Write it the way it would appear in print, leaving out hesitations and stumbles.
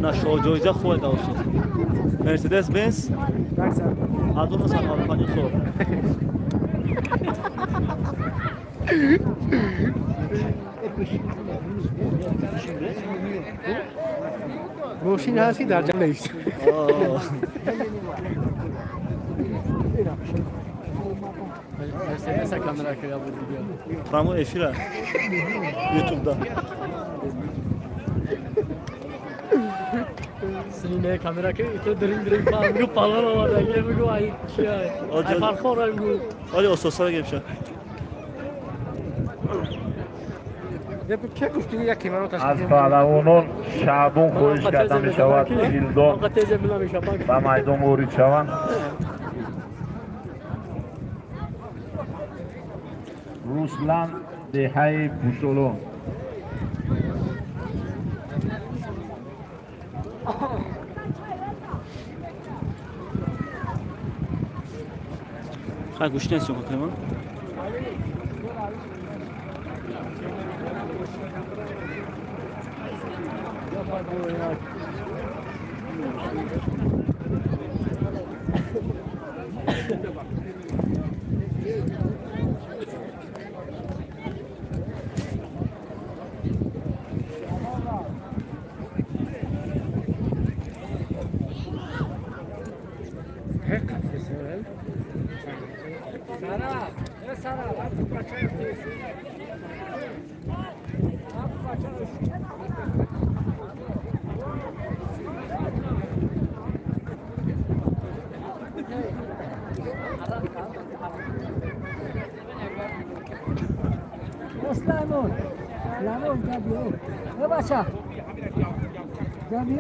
نشو جایزه خود olsun. Mercedes Benz از اون مثلا 500 سال. روشین هستی در جمع نیست. Mercedes kamera kıya bu video. Tamam efira. YouTube'da. Seninle kamera kıya ito derin falan bu falan var ya bu ay şey. Ay fark var bu. Hadi o sosyal geçe. از پهلوانان شعبون خواهش کرده می شود جلدان و میدان وارد شوند. روسلان دهی بوسولون Ha kuş ne istiyorsun Kemal? Oslan'ın. Lanın geliyor. Ne başa? Geliyor.